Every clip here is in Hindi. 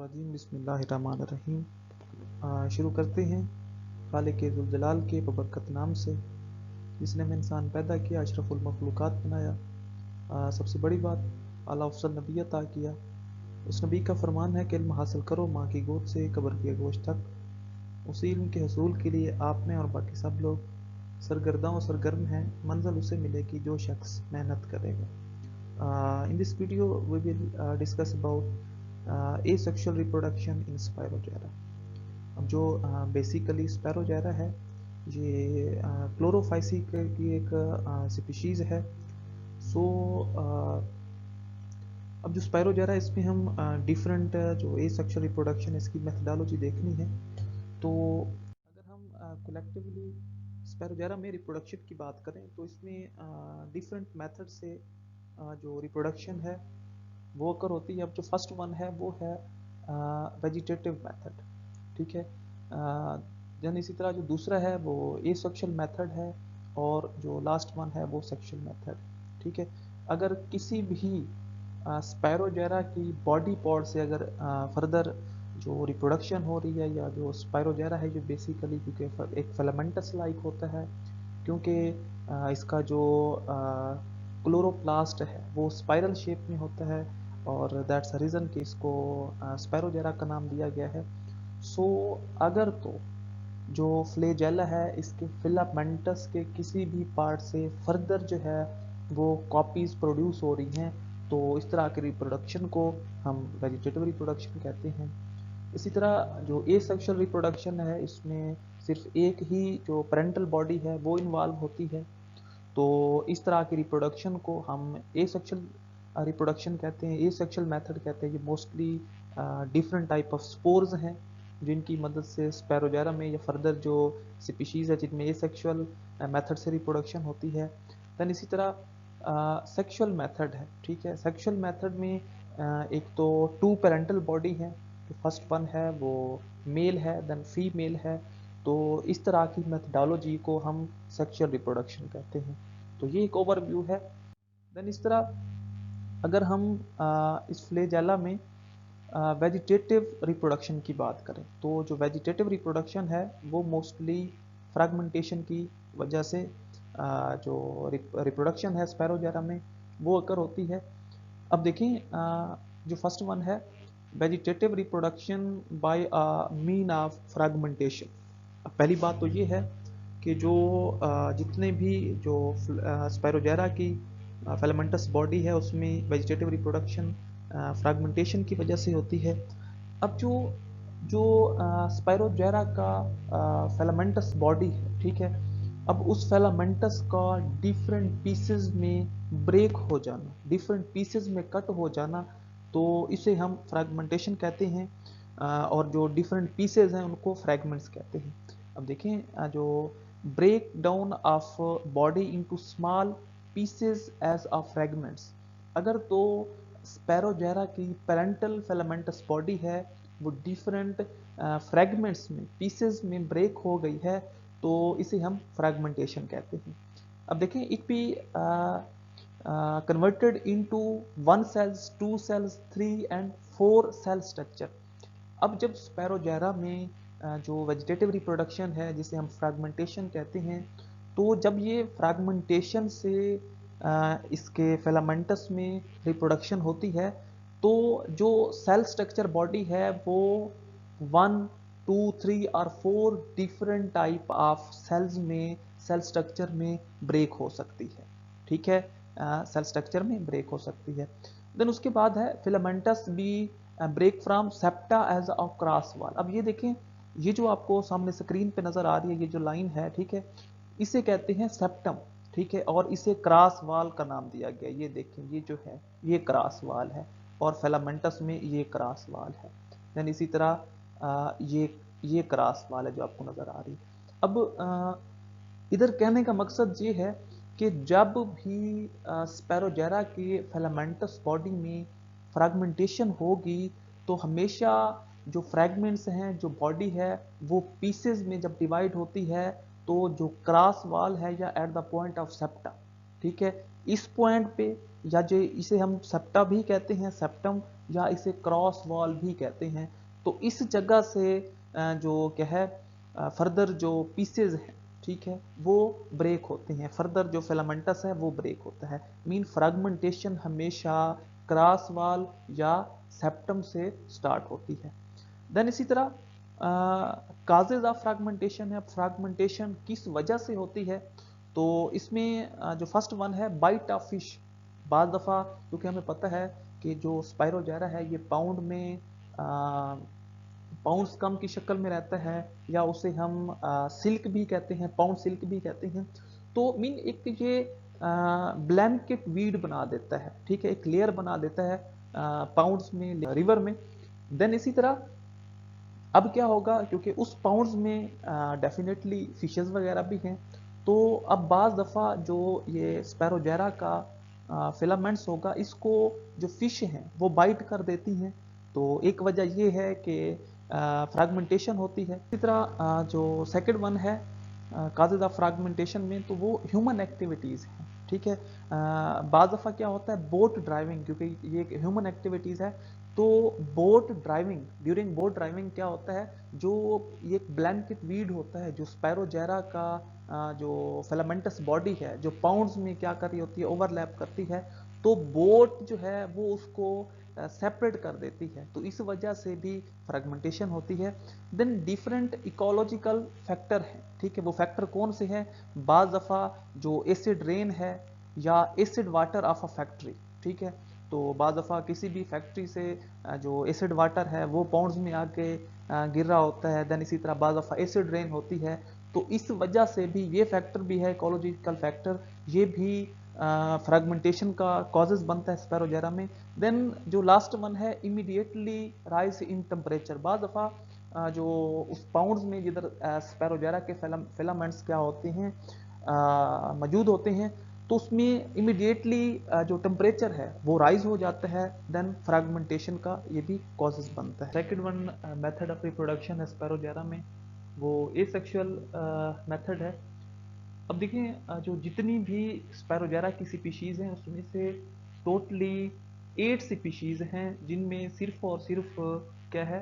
रजीम बिस्मिल्लाहिर्रहमानिर्रहीम। शुरू करते हैं खालिक ज़ुल के बबरकत नाम से, जिसने में इंसान पैदा किया, अशरफुल मखलूक़ात बनाया। सबसे बड़ी बात आला अफ़ज़ल नबी अता किया। उस नबी का फरमान है कि इल्म हासिल करो माँ की गोद से कब्र की आगोश तक। उसी इल्म के हसूल के लिए आप में और बाकी सब लोग सरगर्दां और सरगर्म हैं। मंजिल उसे मिलेगी जो शख्स मेहनत करेगा। In this video we will discuss about asexual reproduction in Spirogyra। अब जो बेसिकली स्पैरोजायरा है, ये क्लोरोफाइसी की एक स्पीशीज़ है। सो अब जो स्पैरोजायरा, इसमें हम डिफरेंट जो एसेक्सुअल रिप्रोडक्शन इसकी मेथडोलॉजी देखनी है। तो अगर हम कलेक्टिवली स्पैरोजायरा में रिप्रोडक्शन की बात करें तो इसमें डिफरेंट मेथड से जो रिप्रोडक्शन है वो अकर होती है। अब जो फर्स्ट वन है वो है वेजिटेटिव मेथड, ठीक है। देन इसी तरह जो दूसरा है वो एसेक्सुअल मेथड है, और जो लास्ट वन है वो सेक्सुअल मेथड, ठीक है। अगर किसी भी स्पैरोजायरा की बॉडी पार्ट से अगर फर्दर जो रिप्रोडक्शन हो रही है, या जो स्पैरोजायरा है जो बेसिकली क्योंकि एक फिलामेंटस लाइक होता है, क्योंकि इसका जो क्लोरोप्लास्ट है वो स्पाइरल शेप में होता है, और दैट्स रीज़न कि इसको स्पैरोजायरा का नाम दिया गया है। सो अगर तो जो फ्लैजेला है इसके फिलामेंटस के किसी भी पार्ट से फर्दर जो है वो कॉपीज़ प्रोड्यूस हो रही हैं, तो इस तरह के रिप्रोडक्शन को हम वेजिटेटिव रिप्रोडक्शन कहते हैं। इसी तरह जो एसेक्सुअल रिप्रोडक्शन है, इसमें सिर्फ एक ही जो पेरेंटल बॉडी है वो इन्वॉल्व होती है, तो इस तरह की रिप्रोडक्शन को हम एसेक्सुअल रिप्रोडक्शन कहते हैं, एसेक्सुअल मेथड कहते हैं। ये mostly different type of spores हैं जिनकी मदद से स्पैरोजायरा में या फर्दर जो स्पीशीज़ है जिनमें एसेक्सुअल मेथड से रिप्रोडक्शन होती है। दैन इसी तरह सेक्सुअल मेथड है, ठीक है। सेक्सुअल मेथड में एक तो टू पेरेंटल बॉडी है, जो फर्स्ट वन है वो मेल है, देन फीमेल है। तो इस तरह की मेथडोलॉजी को हम सेक्सुअल रिप्रोडक्शन कहते हैं। तो ये एक ओवरव्यू है। देन इस तरह अगर हम इस फ्लैजेला में वेजिटेटिव रिप्रोडक्शन की बात करें, तो जो वेजिटेटिव रिप्रोडक्शन है वो मोस्टली फ्रैगमेंटेशन की वजह से जो रिप्रोडक्शन है स्पैरोजायरा में वो अकर होती है। अब देखें, जो फर्स्ट वन है vegetative reproduction by mean of fragmentation. अब पहली बात तो ये है कि जो जितने भी जो स्पैरोजायरा की फिलामेंटस बॉडी है उसमें वेजिटेटिव रिप्रोडक्शन फ्रैगमेंटेशन की वजह से होती है। अब जो जो स्पैरोजायरा का फिलामेंटस बॉडी है, ठीक है, अब उस फिलामेंटस का डिफरेंट पीसेस में ब्रेक हो जाना, डिफरेंट पीसेस में कट हो जाना, तो इसे हम फ्रैगमेंटेशन कहते हैं। और जो डिफरेंट पीसेस हैं उनको फ्रैगमेंट्स कहते हैं। अब देखें, जो break down of body into small pieces as a fragments, अगर तो स्पैरोजायरा की पेरेंटल फिलामेंटस बॉडी है वो डिफरेंट फ्रैगमेंट्स में, पीसेस में ब्रेक हो गई है, तो इसे हम फ्रैगमेंटेशन कहते हैं। अब देखें, it be converted into 1 cells, 2 cells, 3 and 4 cell structure. अब जब स्पैरोजायरा में जो वेजिटेटिव रिप्रोडक्शन है जिसे हम फ्रैगमेंटेशन कहते हैं, तो जब ये फ्रैगमेंटेशन से इसके फिलामेंटस में रिप्रोडक्शन होती है, तो जो सेल स्ट्रक्चर बॉडी है वो 1, 2, 3 और 4 डिफरेंट टाइप ऑफ सेल्स में, सेल स्ट्रक्चर में ब्रेक हो सकती है, ठीक है। सेल स्ट्रक्चर में ब्रेक हो सकती है। देन उसके बाद है filamentous be break from septa as a cross wall. अब ये देखें, ये जो आपको सामने स्क्रीन पे नजर आ रही है ये जो लाइन है, ठीक है, इसे कहते हैं सेप्टम, ठीक है, और इसे क्रॉस वाल का नाम दिया गया। ये देखें, ये जो है ये क्रॉस वाल है, और फिलामेंटस में ये क्रॉस वाल है। देन इसी तरह ये क्रॉस वाल है जो आपको नजर आ रही है। अब इधर कहने का मकसद ये है कि जब भी स्पैरोजायरा के फिलामेंटस बॉडी में फ्रैगमेंटेशन होगी, तो हमेशा जो फ्रैगमेंट्स हैं, जो बॉडी है, वो पीसेस में जब डिवाइड होती है, तो जो क्रॉस वाल है या at the point of septa, ठीक है, इस पॉइंट पे, या जो इसे हम सेप्टा भी कहते हैं, सेप्टम, या इसे क्रॉस वॉल भी कहते हैं, तो इस जगह से जो क्या है फर्दर जो पीसेज हैं, ठीक है, वो ब्रेक होते हैं, फर्दर जो फिलामेंटस है वो ब्रेक होता है। मीन फ्रेगमेंटेशन हमेशा क्रॉस वॉल या सेप्टम से स्टार्ट होती है। देन इसी तरह काजेज ऑफ फ्रैगमेंटेशन है, फ्रैगमेंटेशन किस वजह से होती है, तो इसमें जो फर्स्ट वन है बाइट ऑफ फिश। बाज़ दफ़ा क्योंकि हमें पता है कि जो स्पायरोजेरा है ये पाउंड में पाउंड कम की शक्ल में रहता है, या उसे हम सिल्क भी कहते हैं, पाउंड सिल्क भी कहते हैं। तो मीन एक ये ब्लैंकेट वीड बना देता है, ठीक है, एक लेयर बना देता है पाउंड्स में, रिवर में। देन इसी तरह अब क्या होगा, क्योंकि उस पाउंड्स में डेफिनेटली फिशेस वगैरह भी हैं, तो अब बाज़ दफ़ा जो ये स्पैरोजेरा का फिलामेंट्स होगा, इसको जो फिश हैं वो बाइट कर देती हैं। तो एक वजह ये है कि फ्रैगमेंटेशन होती है। इसी तरह जो सेकंड वन है काजेज ऑफ फ्रैगमेंटेशन में, तो वो ह्यूमन एक्टिविटीज़ हैं, ठीक है। बाज़ दफ़ा क्या होता है बोट ड्राइविंग, क्योंकि ये ह्यूमन एक्टिविटीज़ है, तो boat driving, during boat driving क्या होता है, जो ये ब्लैंकेट वीड होता है, जो स्पैरोजेरा का जो फिलामेंटस बॉडी है, जो पाउंड्स में क्या कर रही होती है, ओवरलैप करती है, तो बोट जो है वो उसको सेपरेट कर देती है, तो इस वजह से भी फ्रेगमेंटेशन होती है। देन डिफरेंट इकोलॉजिकल फैक्टर है, ठीक है, वो फैक्टर कौन से हैं, बाज़ दफ़ा जो एसिड रेन है या acid water of a factory, ठीक है, तो बाज़ दफ़ा किसी भी फैक्ट्री से जो एसिड वाटर है वो पाउंड्स में आके गिर रहा होता है। देन इसी तरह बाज़ दफ़ा एसिड रेन होती है, तो इस वजह से भी ये फैक्टर भी है, इकोलॉजिकल फैक्टर, ये भी फ्रेगमेंटेशन का कॉजेज बनता है स्पैरोजेरा में। देन जो लास्ट वन है इमीडिएटली राइज इन टेम्परेचर। बाज़ दफ़ा जो उस पाउंड्स में जिधर स्पैरोजेरा के फिलामेंट्स क्या होते हैं मौजूद होते हैं, तो उसमें इमीडिएटली जो टेम्परेचर है वो राइज हो जाता है, देन फ्रैगमेंटेशन का ये भी कॉजेज बनता है। Second one method of reproduction है स्पैरोजेरा में, वो एसेक्सुअल मेथड है। अब देखिए जो जितनी भी स्पैरोजेरा की स्पीशीज़ हैं उसमें से टोटली 8 स्पीशीज़ हैं जिनमें सिर्फ और सिर्फ क्या है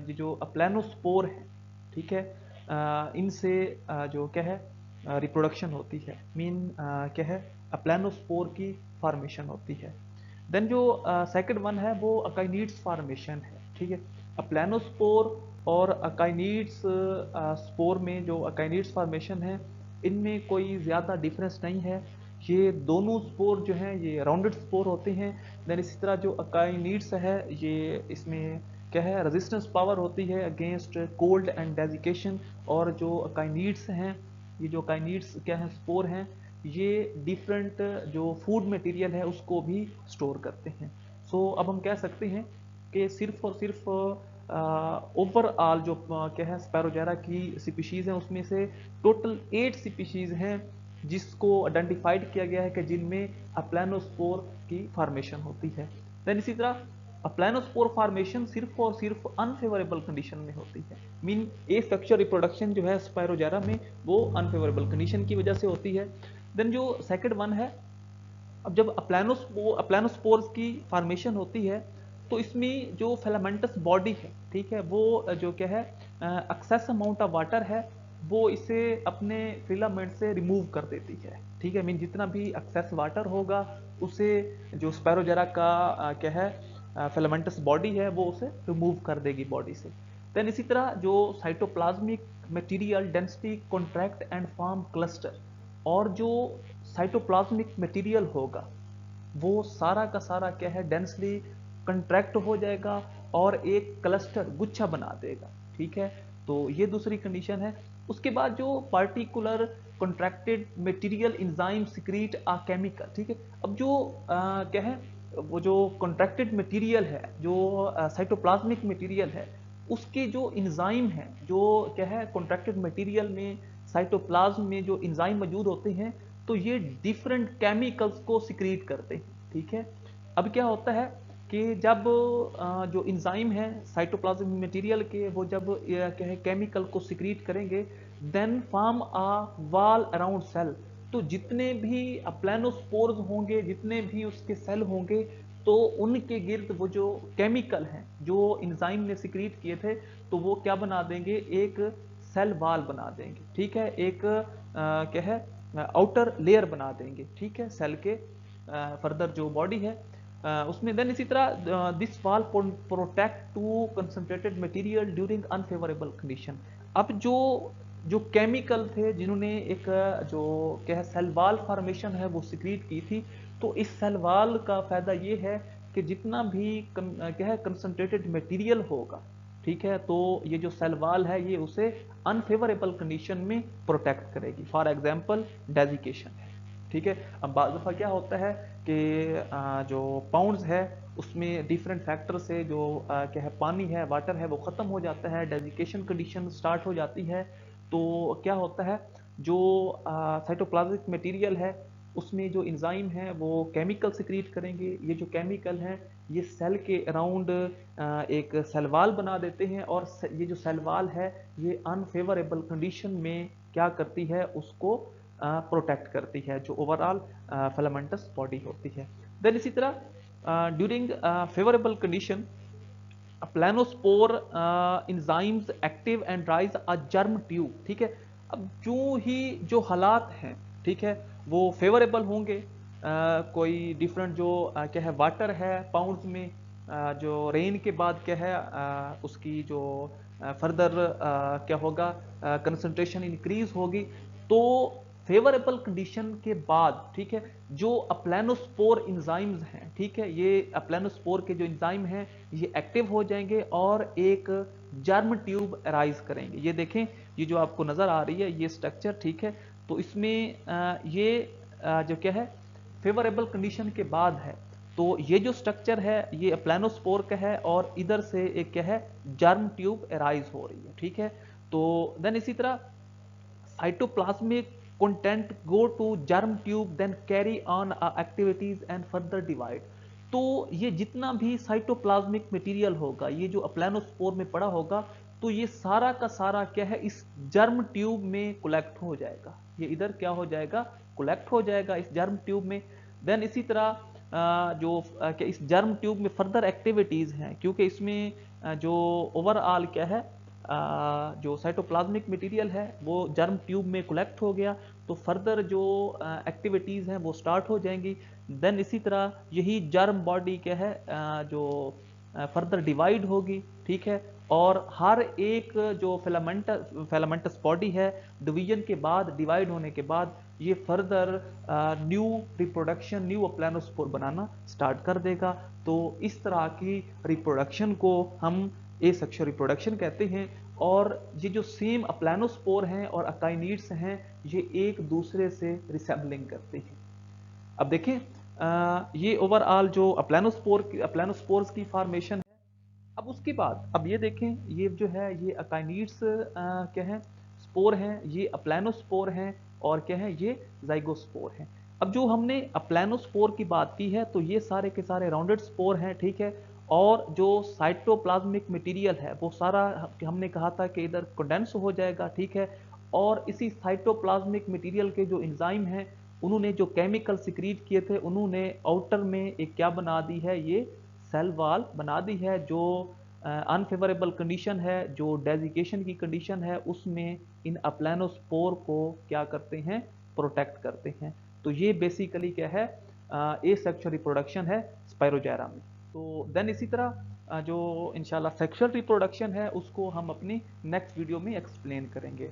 ये जो अप्लैनोस्पोर है, ठीक है, इनसे जो क्या है रिप्रोडक्शन होती है। मीन क्या है अप्लैनोस्पोर की फॉर्मेशन होती है। देन जो सेकंड वन है वो अकाइनीड्स फॉर्मेशन है, ठीक है। अप्लैनोस्पोर और अकाइनीड्स स्पोर में जो अकाइनीड्स फॉर्मेशन है, इनमें कोई ज़्यादा डिफरेंस नहीं है। ये दोनों स्पोर जो हैं ये राउंडेड स्पोर होते हैं। देन इसी तरह जो अकाइनीड्स है ये इसमें क्या है रेजिस्टेंस पावर होती है अगेंस्ट कोल्ड एंड डेजिकेशन। और जो अकाइनीड्स हैं, ये जो अकाइनीड्स क्या हैं स्पोर हैं, ये डिफरेंट जो फूड मटेरियल है उसको भी स्टोर करते हैं। सो अब हम कह सकते हैं कि सिर्फ और सिर्फ ओवरऑल जो क्या है स्पैरोजेरा की स्पीशीज़ हैं उसमें से टोटल 8 स्पीशीज़ हैं जिसको आइडेंटिफाइड किया गया है कि जिनमें अप्लैनोस्पोर की फॉर्मेशन होती है। देन इसी तरह अप्लैनोस्पोर फॉर्मेशन सिर्फ और सिर्फ अनफेवरेबल कंडीशन में होती है। मीन ए सेक्सुअल रिप्रोडक्शन जो है स्पायरोजेरा में वो अनफेवरेबल कंडीशन की वजह से होती है। देन जो सेकंड वन है, अब जब अप्लैनोस्पोर्स की फॉर्मेशन होती है तो इसमें जो फिलामेंटस बॉडी है, ठीक है, वो जो क्या है एक्सेस अमाउंट ऑफ वाटर है वो इसे अपने फिलामेंट से रिमूव कर देती है, ठीक है। मीन जितना भी एक्सेस वाटर होगा उसे जो स्पैरोजेरा का क्या है फिलामेंटस बॉडी है वो उसे रिमूव कर देगी बॉडी से। देन इसी तरह जो cytoplasmic material density contract and form cluster, और जो साइटोप्लाज्मिक मटेरियल होगा वो सारा का सारा क्या है डेंसली कंट्रैक्ट हो जाएगा और एक क्लस्टर गुच्छा बना देगा, ठीक है। तो ये दूसरी कंडीशन है। उसके बाद जो particular contracted material enzyme secrete a chemical, ठीक है। अब जो क्या है वो जो कॉन्ट्रैक्टेड मटेरियल है जो साइटोप्लाज्मिक मटेरियल है उसके जो इंजाइम है जो क्या है कॉन्ट्रैक्टेड मटेरियल में साइटोप्लाज्म में जो इंजाइम मौजूद होते हैं तो ये डिफरेंट केमिकल्स को सिक्रीट करते हैं, ठीक है। अब क्या होता है कि जब जो इंजाइम है साइटोप्लाज्म मटेरियल के वो जब क्या है केमिकल को सिक्रीट करेंगे then form a wall around cell. तो जितने भी अप्लानोस्पोर्स होंगे, जितने भी उसके सेल होंगे, तो उनके गिर्द वो जो केमिकल हैं जो इंजाइम ने सिक्रीट किए थे, तो वो क्या बना देंगे, एक सेल वाल बना देंगे, ठीक है, एक क्या है, आउटर लेयर बना देंगे, ठीक है, सेल के फर्दर जो बॉडी है उसमें। देन इसी तरह this wall protect to concentrated material during unfavourable condition. अब जो जो केमिकल थे जिन्होंने एक जो क्या है सेल वाल फॉर्मेशन है वो सिक्रीट की थी, तो इस सेल वाल का फायदा ये है कि जितना भी क्या है कंसंट्रेटेड मटेरियल होगा, ठीक है, तो ये जो सेल वाल है ये उसे अनफेवरेबल कंडीशन में प्रोटेक्ट करेगी। फॉर एग्जांपल डेजिकेशन है, ठीक है। अब बाज़ दफ़ा क्या होता है कि जो पाउंड्स है उसमें डिफरेंट फैक्टर से जो क्या है पानी है, वाटर है, वो ख़त्म हो जाता है, डेजिकेशन कंडीशन स्टार्ट हो जाती है। तो क्या होता है, जो साइटोप्लाज्मिक मटेरियल है उसमें जो इंजाइम है वो केमिकल सिक्रीट करेंगे। ये जो केमिकल हैं ये सेल के अराउंड एक सेल वाल बना देते हैं, और ये जो सेल वाल है ये अनफेवरेबल कंडीशन में क्या करती है, उसको प्रोटेक्ट करती है, जो ओवरऑल फिलामेंटस बॉडी होती है। देन इसी तरह during favourable condition planospore enzymes active and rise a germ tube, ठीक है। अब जो ही जो हालात हैं, ठीक है, वो फेवरेबल होंगे, कोई डिफरेंट जो क्या है वाटर है पाउंड्स में, जो रेन के बाद क्या है उसकी जो फर्दर क्या होगा, कंसंट्रेशन इंक्रीज होगी। तो फेवरेबल कंडीशन के बाद, ठीक है, जो अप्लानोस्पोर इंजाइम्स हैं, ठीक है, ये अप्लानोस्पोर के जो इंजाइम हैं ये एक्टिव हो जाएंगे और एक जर्म ट्यूब अराइज करेंगे। ये देखें, ये जो आपको नजर आ रही है ये स्ट्रक्चर, ठीक है, तो इसमें ये जो क्या है फेवरेबल कंडीशन के बाद है, तो ये जो स्ट्रक्चर है ये अप्लानोस्पोर का है और इधर से एक क्या है जर्म ट्यूब अराइज हो रही है, ठीक है। तो देन इसी तरह cytoplasmic content go to germ tube then carry on activities and further divide. तो ये जितना भी साइटोप्लाज्मिक मटेरियल होगा, ये जो अप्लानोस्पोर में पड़ा होगा, तो ये सारा का सारा क्या है इस जर्म ट्यूब में कलेक्ट हो जाएगा, ये इधर क्या हो जाएगा, कलेक्ट हो जाएगा इस जर्म ट्यूब में। देन इसी तरह जो क्या इस जर्म ट्यूब में फर्दर एक्टिविटीज हैं, क्योंकि इसमें जो ओवरऑल क्या है जो साइटोप्लाज्मिक मटेरियल है वो जर्म ट्यूब में कलेक्ट हो गया, तो फर्दर जो एक्टिविटीज़ हैं वो स्टार्ट हो जाएंगी। देन इसी तरह यही जर्म बॉडी क्या है जो फर्दर डिवाइड होगी, ठीक है, और हर एक जो फिलामेंटस बॉडी है डिवीजन के बाद, डिवाइड होने के बाद, ये फर्दर न्यू रिप्रोडक्शन, न्यू अप्लानोस्पोर बनाना स्टार्ट कर देगा। तो इस तरह की रिप्रोडक्शन को हम एसेक्सुअल रिप्रोडक्शन कहते हैं। और ये जो सेम अप्लानोस्पोर हैं और अकाइनिड्स हैं ये एक दूसरे से रिसेबलिंग करते हैं। अब देखें ये ओवरऑल जो अप्लानोस्पोर्स की फॉर्मेशन है। अब उसके बाद अब ये देखें, ये जो है ये अकाइनिड्स क्या है, स्पोर हैं, ये अप्लानोस्पोर हैं, और क्या है ये जाइगोस्पोर हैं। अब जो हमने अप्लानोस्पोर की बात की है तो ये सारे के सारे राउंडेड स्पोर हैं, ठीक है, और जो साइटोप्लाज्मिक मटेरियल है वो सारा हमने कहा था कि इधर कंडेंस हो जाएगा, ठीक है, और इसी साइटोप्लाज्मिक मटेरियल के जो एंजाइम हैं उन्होंने जो केमिकल सिक्रीट किए थे उन्होंने आउटर में एक क्या बना दी है, ये सेल वाल बना दी है। जो अनफेवरेबल कंडीशन है, जो डेजिकेशन की कंडीशन है, उसमें इन अप्लानोस्पोर को क्या करते हैं, प्रोटेक्ट करते हैं। तो ये बेसिकली क्या है एसेक्सुअल रिप्रोडक्शन है स्पायरोजायरा में। तो देन इसी तरह जो इंशाल्लाह सेक्सुअल रिप्रोडक्शन है उसको हम अपनी नेक्स्ट वीडियो में एक्सप्लेन करेंगे।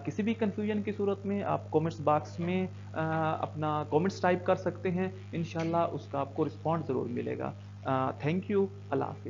किसी भी कंफ्यूजन की सूरत में आप कमेंट्स बॉक्स में अपना कमेंट्स टाइप कर सकते हैं, इंशाल्लाह उसका आपको रिस्पॉन्स ज़रूर मिलेगा। थैंक यू, अल्लाह हाफिज़।